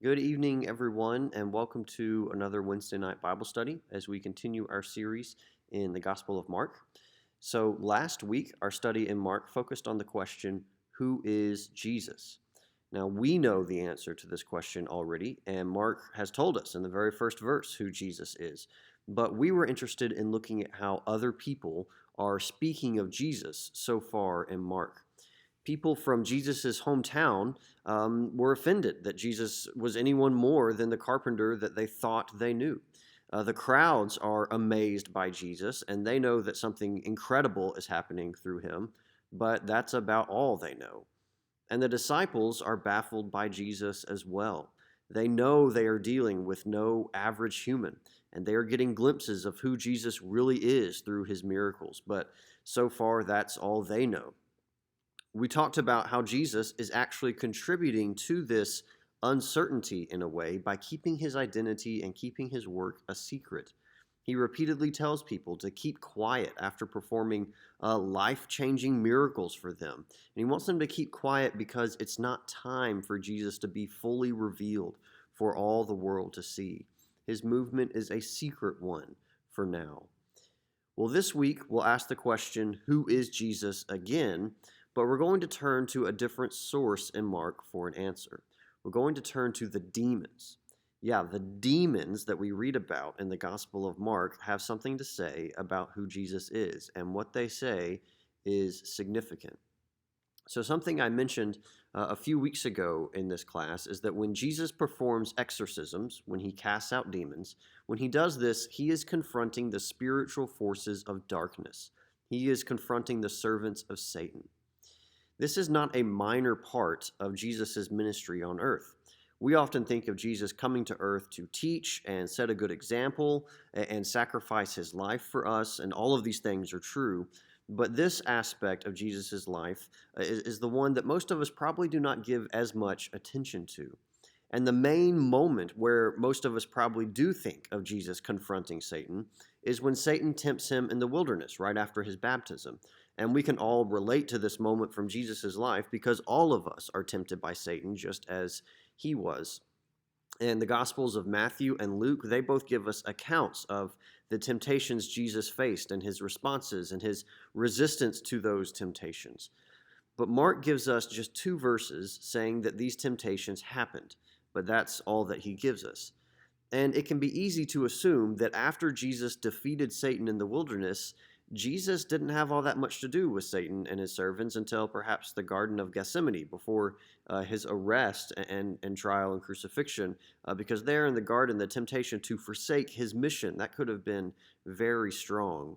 Good evening, everyone, and welcome to another Wednesday night Bible study as we continue our series in the Gospel of Mark. So, last week, our study in Mark focused on the question, who is Jesus? Now, we know the answer to this question already, and Mark has told us in the very first verse who Jesus is. But we were interested in looking at how other people are speaking of Jesus so far in Mark. People from Jesus' hometown were offended that Jesus was anyone more than the carpenter that they thought they knew. The crowds are amazed by Jesus, and they know that something incredible is happening through him, but that's about all they know. And the disciples are baffled by Jesus as well. They know they are dealing with no average human, and they are getting glimpses of who Jesus really is through his miracles, but so far that's all they know. We talked about how Jesus is actually contributing to this uncertainty in a way by keeping his identity and keeping his work a secret. He repeatedly tells people to keep quiet after performing life-changing miracles for them. And he wants them to keep quiet because it's not time for Jesus to be fully revealed for all the world to see. His movement is a secret one for now. Well, this week we'll ask the question, who is Jesus again? But we're going to turn to a different source in Mark for an answer. We're going to turn to the demons. Yeah, the demons that we read about in the Gospel of Mark have something to say about who Jesus is, and what they say is significant. So something I mentioned a few weeks ago in this class is that when Jesus performs exorcisms, when he casts out demons, when he does this, he is confronting the spiritual forces of darkness. He is confronting the servants of Satan. This is not a minor part of Jesus' ministry on earth. We often think of Jesus coming to earth to teach and set a good example and sacrifice his life for us, and all of these things are true. But this aspect of Jesus' life is the one that most of us probably do not give as much attention to. And the main moment where most of us probably do think of Jesus confronting Satan is when Satan tempts him in the wilderness right after his baptism. And we can all relate to this moment from Jesus' life because all of us are tempted by Satan just as he was. And the Gospels of Matthew and Luke, they both give us accounts of the temptations Jesus faced and his responses and his resistance to those temptations. But Mark gives us just 2 verses saying that these temptations happened, but that's all that he gives us. And it can be easy to assume that after Jesus defeated Satan in the wilderness, Jesus didn't have all that much to do with Satan and his servants until perhaps the Garden of Gethsemane before his arrest and trial and crucifixion, because there in the garden, the temptation to forsake his mission, that could have been very strong.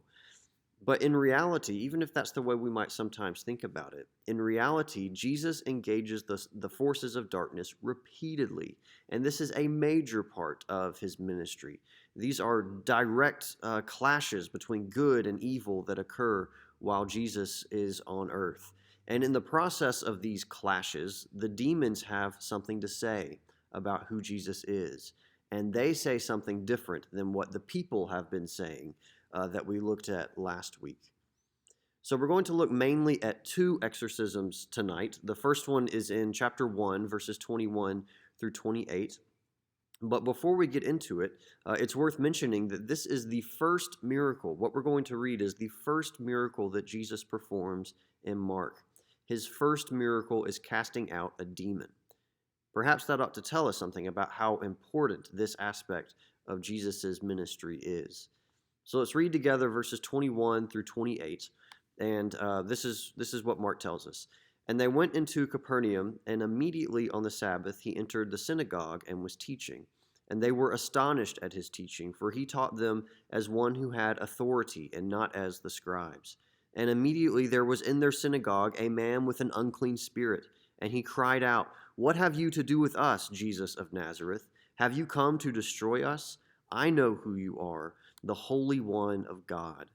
But in reality, even if that's the way we might sometimes think about it, in reality, Jesus engages the forces of darkness repeatedly, and this is a major part of his ministry. These are direct clashes between good and evil that occur while Jesus is on earth. And in the process of these clashes, the demons have something to say about who Jesus is, and they say something different than what the people have been saying that we looked at last week. So we're going to look mainly at 2 exorcisms tonight. The first one is in chapter 1, verses 21 through 28. But before we get into it, it's worth mentioning that this is the first miracle. What we're going to read is the first miracle that Jesus performs in Mark. His first miracle is casting out a demon. Perhaps that ought to tell us something about how important this aspect of Jesus' ministry is. So let's read together verses 21 through 28, and this is what Mark tells us. And they went into Capernaum, and immediately on the Sabbath he entered the synagogue and was teaching. And they were astonished at his teaching, for he taught them as one who had authority, and not as the scribes. And immediately there was in their synagogue a man with an unclean spirit, and he cried out, "What have you to do with us, Jesus of Nazareth? Have you come to destroy us? I know who you are, the Holy One of God."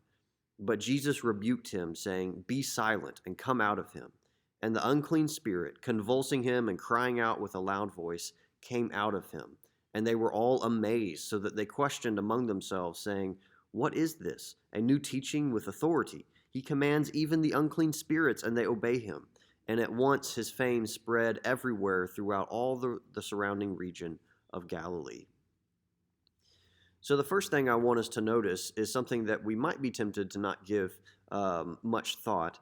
But Jesus rebuked him, saying, "Be silent and come out of him." And the unclean spirit, convulsing him and crying out with a loud voice, came out of him. And they were all amazed, so that they questioned among themselves, saying, "What is this? A new teaching with authority. He commands even the unclean spirits, and they obey him." and at once his fame spread everywhere throughout all the surrounding region of Galilee. So the first thing I want us to notice is something that we might be tempted to not give much thought.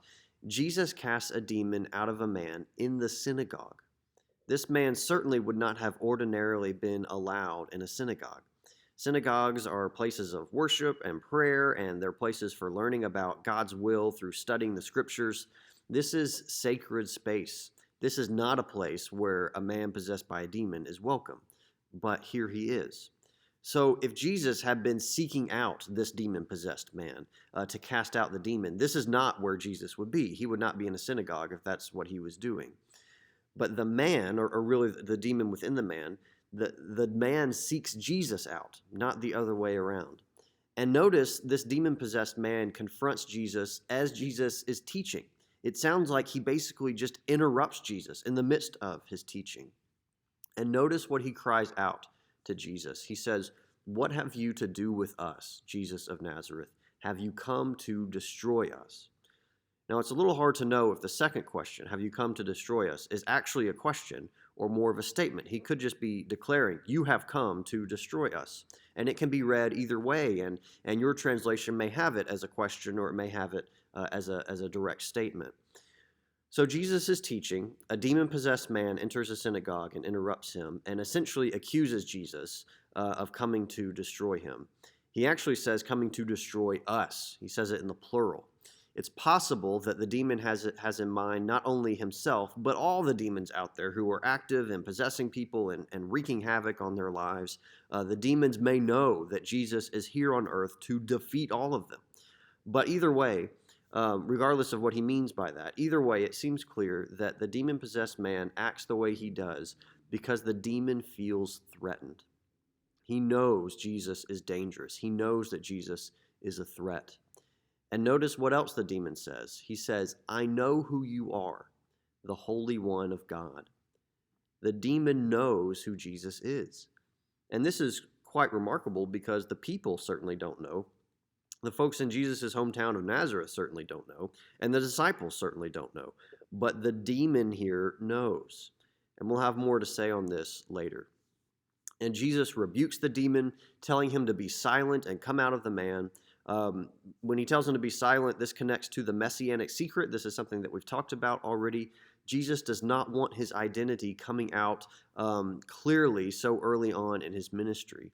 Jesus casts a demon out of a man in the synagogue. This man certainly would not have ordinarily been allowed in a synagogue. Synagogues are places of worship and prayer, and they're places for learning about God's will through studying the scriptures. This is sacred space. This is not a place where a man possessed by a demon is welcome, but here he is. So if Jesus had been seeking out this demon-possessed man to cast out the demon, this is not where Jesus would be. He would not be in a synagogue if that's what he was doing. But the man, or really the demon within the man seeks Jesus out, not the other way around. And notice this demon-possessed man confronts Jesus as Jesus is teaching. It sounds like he basically just interrupts Jesus in the midst of his teaching. And notice what he cries out to Jesus. He says, "What have you to do with us, Jesus of Nazareth? Have you come to destroy us?" Now, it's a little hard to know if the second question, "Have you come to destroy us?" is actually a question or more of a statement. He could just be declaring, "You have come to destroy us." And it can be read either way, and your translation may have it as a question or it may have it as a direct statement. So Jesus is teaching. A demon-possessed man enters a synagogue and interrupts him and essentially accuses Jesus of coming to destroy him. He actually says coming to destroy us. He says it in the plural. It's possible that the demon has in mind not only himself, but all the demons out there who are active and possessing people and wreaking havoc on their lives. The demons may know that Jesus is here on earth to defeat all of them. But either way, regardless of what he means by that, either way, it seems clear that the demon-possessed man acts the way he does because the demon feels threatened. He knows Jesus is dangerous. He knows that Jesus is a threat. And notice what else the demon says. He says, "I know who you are, the Holy One of God." The demon knows who Jesus is. And this is quite remarkable because the people certainly don't know. The folks in Jesus' hometown of Nazareth certainly don't know, and the disciples certainly don't know. But the demon here knows. And we'll have more to say on this later. And Jesus rebukes the demon, telling him to be silent and come out of the man. When he tells him to be silent, this connects to the messianic secret. This is something that we've talked about already. Jesus does not want his identity coming out clearly so early on in his ministry.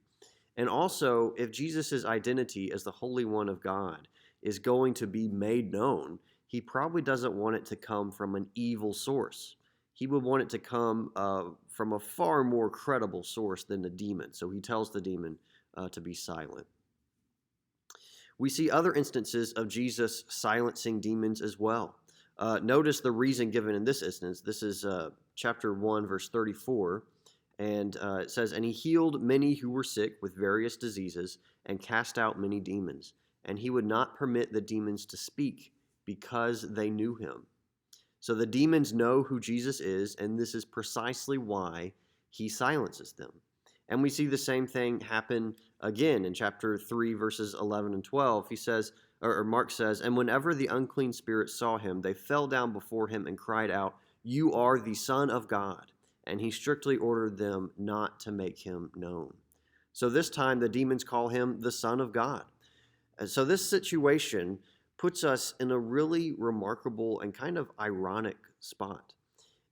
And also, if Jesus' identity as the Holy One of God is going to be made known, he probably doesn't want it to come from an evil source. He would want it to come from a far more credible source than the demon. So he tells the demon to be silent. We see other instances of Jesus silencing demons as well. Notice the reason given in this instance. This is chapter 1, verse 34. And it says, "And he healed many who were sick with various diseases and cast out many demons. And he would not permit the demons to speak because they knew him." So the demons know who Jesus is, and this is precisely why he silences them. And we see the same thing happen again in chapter 3, verses 11 and 12. He says, or Mark says, "And whenever the unclean spirits saw him, they fell down before him and cried out, 'You are the Son of God.' And he strictly ordered them not to make him known." So this time the demons call him the Son of God. And so this situation puts us in a really remarkable and kind of ironic spot.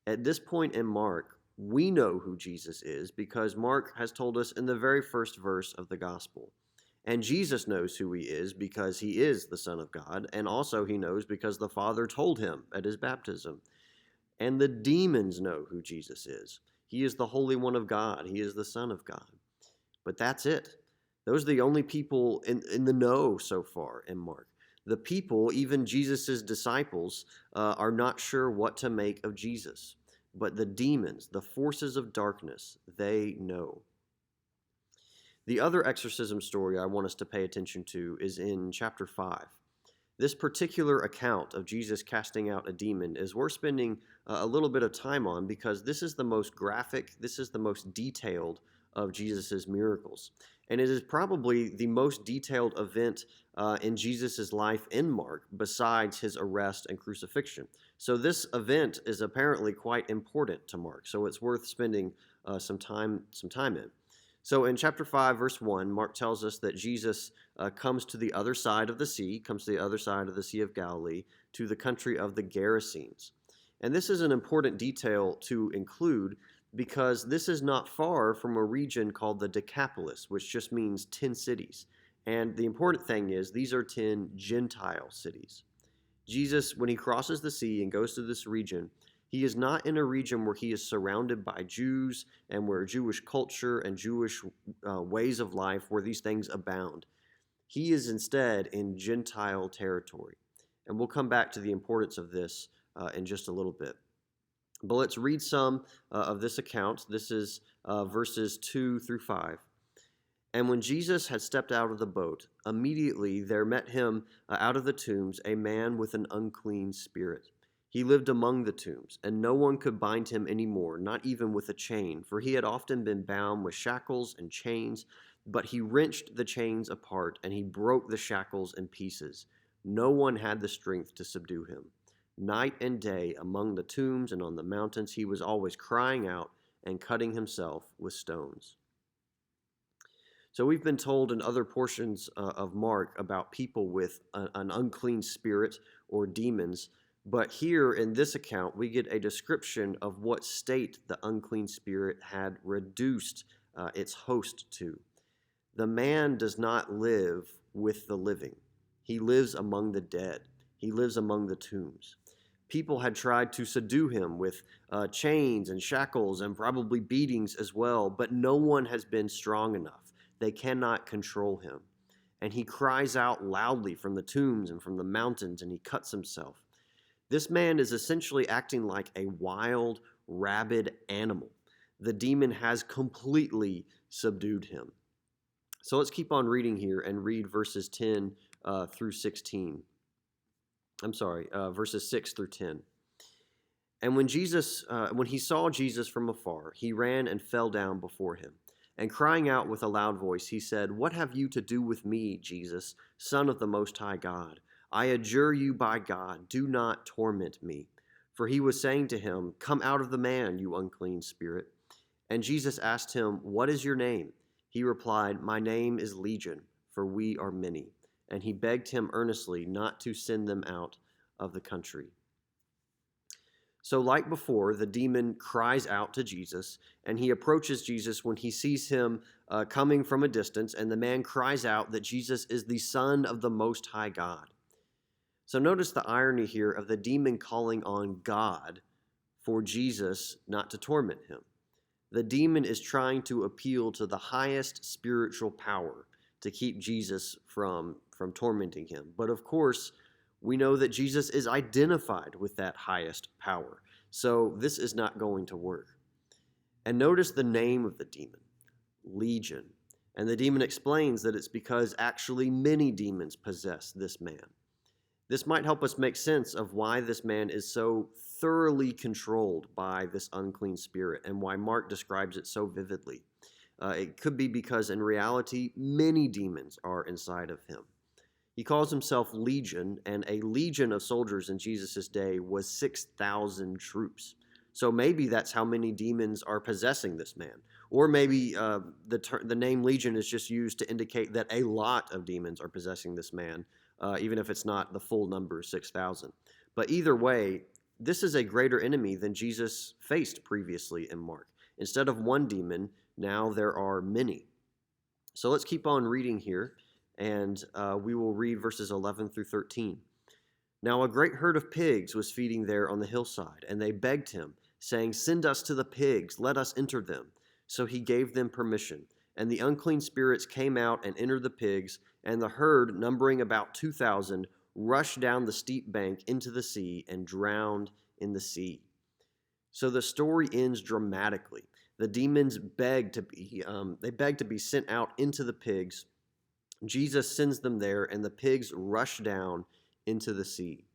At this point in Mark, we know who Jesus is because Mark has told us in the very first verse of the gospel. And Jesus knows who he is because he is the Son of God, and also he knows because the Father told him at his baptism. And the demons know who Jesus is. He is the Holy One of God. He is the Son of God. But that's it. Those are the only people in the know so far in Mark. The people, even Jesus' disciples, are not sure what to make of Jesus. But the demons, the forces of darkness, they know. The other exorcism story I want us to pay attention to is in chapter 5. This particular account of Jesus casting out a demon is worth spending a little bit of time on because this is the most graphic, this is the most detailed of Jesus' miracles. And it is probably the most detailed event in Jesus' life in Mark, besides his arrest and crucifixion. So this event is apparently quite important to Mark, so it's worth spending some time in. So in chapter 5, verse 1, Mark tells us that Jesus comes to the other side of the sea, comes to the other side of the Sea of Galilee, to the country of the Gerasenes. And this is an important detail to include because this is not far from a region called the Decapolis, which just means 10 cities. And the important thing is these are 10 Gentile cities. Jesus, when he crosses the sea and goes to this region, he is not in a region where he is surrounded by Jews and where Jewish culture and Jewish ways of life, where these things abound. He is instead in Gentile territory. And we'll come back to the importance of this in just a little bit. But let's read some of this account. This is verses 2 through 5. And when Jesus had stepped out of the boat, immediately there met him out of the tombs a man with an unclean spirit. He lived among the tombs, and no one could bind him any more, not even with a chain, for he had often been bound with shackles and chains, but he wrenched the chains apart, and he broke the shackles in pieces. No one had the strength to subdue him. Night and day among the tombs and on the mountains he was always crying out and cutting himself with stones. So we've been told in other portions of Mark about people with an unclean spirit or demons, but here in this account we get a description of what state the unclean spirit had reduced its host to. The man does not live with the living. He lives among the dead. He lives among the tombs. People had tried to subdue him with chains and shackles and probably beatings as well, but no one has been strong enough. They cannot control him. And he cries out loudly from the tombs and from the mountains, and he cuts himself. This man is essentially acting like a wild, rabid animal. The demon has completely subdued him. So let's keep on reading here and read verses 10 through 16. Verses 6 through 10. And when he saw Jesus from afar, he ran and fell down before him. And crying out with a loud voice, he said, "What have you to do with me, Jesus, Son of the Most High God? I adjure you by God, do not torment me." For he was saying to him, "Come out of the man, you unclean spirit." And Jesus asked him, "What is your name?" He replied, "My name is Legion, for we are many." And he begged him earnestly not to send them out of the country. So like before, the demon cries out to Jesus, and he approaches Jesus when he sees him coming from a distance, and the man cries out that Jesus is the Son of the Most High God. So notice the irony here of the demon calling on God for Jesus not to torment him. The demon is trying to appeal to the highest spiritual power to keep Jesus from tormenting him. But of course, we know that Jesus is identified with that highest power. So this is not going to work. And notice the name of the demon, Legion. And the demon explains that it's because actually many demons possess this man. This might help us make sense of why this man is so thoroughly controlled by this unclean spirit and why Mark describes it so vividly. It could be because in reality, many demons are inside of him. He calls himself Legion, and a legion of soldiers in Jesus' day was 6,000 troops. So maybe that's how many demons are possessing this man. Or maybe the name Legion is just used to indicate that a lot of demons are possessing this man, even if it's not the full number, 6,000. But either way, this is a greater enemy than Jesus faced previously in Mark. Instead of one demon, now there are many. So let's keep on reading here. And we will read verses 11 through 13. Now a great herd of pigs was feeding there on the hillside, and they begged him, saying, "Send us to the pigs, let us enter them." So he gave them permission. And the unclean spirits came out and entered the pigs, and the herd, numbering about 2,000, rushed down the steep bank into the sea and drowned in the sea. So the story ends dramatically. The demons beg to be sent out into the pigs. Jesus sends them there, and the pigs rush down into the sea.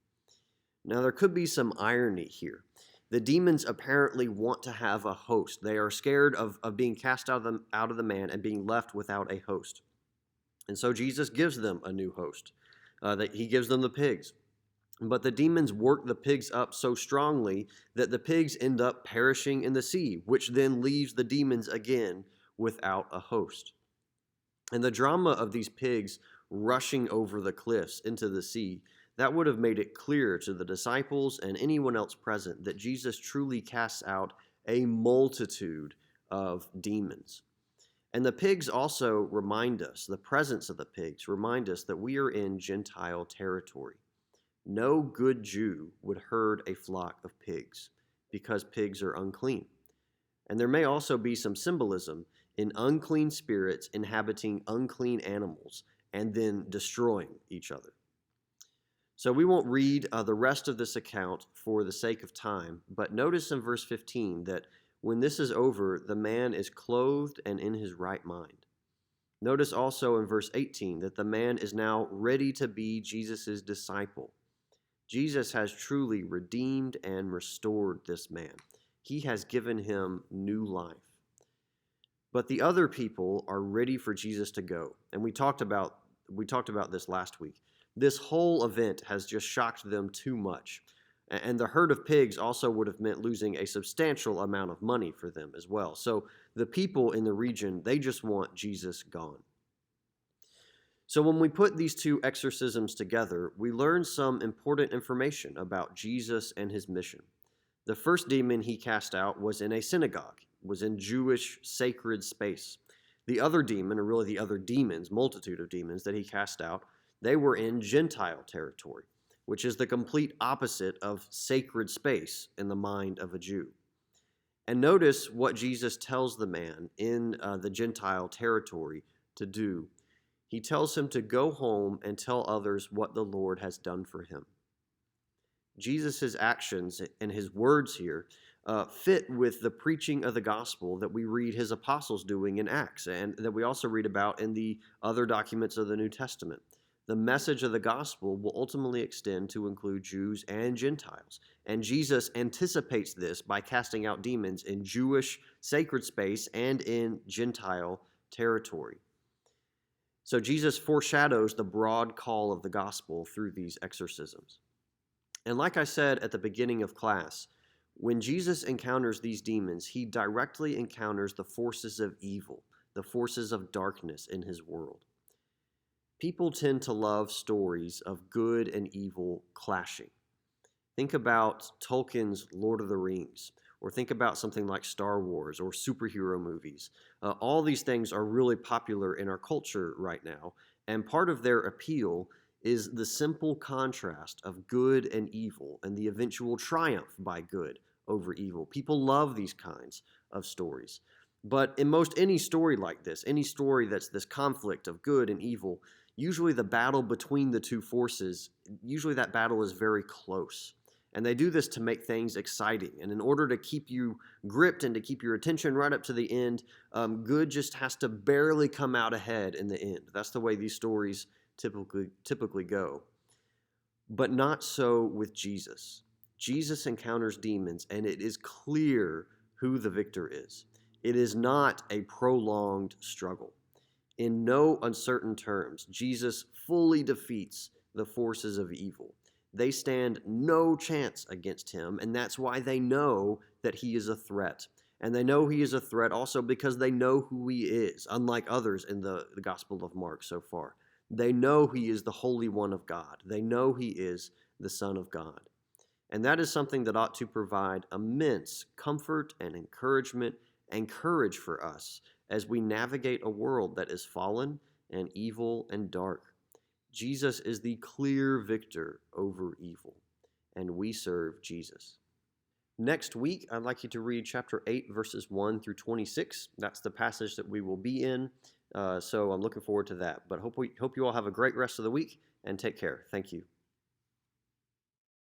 Now, there could be some irony here. The demons apparently want to have a host. They are scared of being cast out of the man and being left without a host. And so Jesus gives them a new host. That he gives them the pigs. But the demons work the pigs up so strongly that the pigs end up perishing in the sea, which then leaves the demons again without a host. And the drama of these pigs rushing over the cliffs into the sea, that would have made it clear to the disciples and anyone else present that Jesus truly casts out a multitude of demons. And the pigs also remind us, the presence of the pigs remind us that we are in Gentile territory. No good Jew would herd a flock of pigs because pigs are unclean. And there may also be some symbolism in unclean spirits inhabiting unclean animals and then destroying each other. So we won't read the rest of this account for the sake of time, but notice in verse 15 that when this is over, the man is clothed and in his right mind. Notice also in verse 18 that the man is now ready to be Jesus' disciple. Jesus has truly redeemed and restored this man. He has given him new life. But the other people are ready for Jesus to go. And we talked about this last week. This whole event has just shocked them too much. And the herd of pigs also would have meant losing a substantial amount of money for them as well. So the people in the region, they just want Jesus gone. So when we put these two exorcisms together, we learn some important information about Jesus and his mission. The first demon he cast out was in a synagogue, was in Jewish sacred space. The other demon, or really the other demons, multitude of demons that he cast out, they were in Gentile territory, which is the complete opposite of sacred space in the mind of a Jew. And notice what Jesus tells the man in the Gentile territory to do. He tells him to go home and tell others what the Lord has done for him. Jesus' actions and his words here fit with the preaching of the gospel that we read his apostles doing in Acts and that we also read about in the other documents of the New Testament. The message of the gospel will ultimately extend to include Jews and Gentiles. And Jesus anticipates this by casting out demons in Jewish sacred space and in Gentile territory. So Jesus foreshadows the broad call of the gospel through these exorcisms. And like I said at the beginning of class, when Jesus encounters these demons, he directly encounters the forces of evil, the forces of darkness in his world. People tend to love stories of good and evil clashing. Think about Tolkien's Lord of the Rings, or think about something like Star Wars or superhero movies. All these things are really popular in our culture right now, and part of their appeal is the simple contrast of good and evil and the eventual triumph by good over evil. People love these kinds of stories. But in most any story like this, any story that's this conflict of good and evil, usually the battle between the two forces, usually that battle is very close. And they do this to make things exciting. And in order to keep you gripped and to keep your attention right up to the end, good just has to barely come out ahead in the end. That's the way these stories typically go. But not so with Jesus. Jesus encounters demons, and it is clear who the victor is. It is not a prolonged struggle. In no uncertain terms, Jesus fully defeats the forces of evil. They stand no chance against him, and that's why they know that he is a threat. And they know he is a threat also because they know who he is, unlike others in the Gospel of Mark so far. They know he is the Holy One of God. They know he is the Son of God. And that is something that ought to provide immense comfort and encouragement and courage for us as we navigate a world that is fallen and evil and dark. Jesus is the clear victor over evil, and we serve Jesus. Next week, I'd like you to read chapter 8, verses 1 through 26. That's the passage that we will be in, so I'm looking forward to that. But hope you all have a great rest of the week, and take care. Thank you.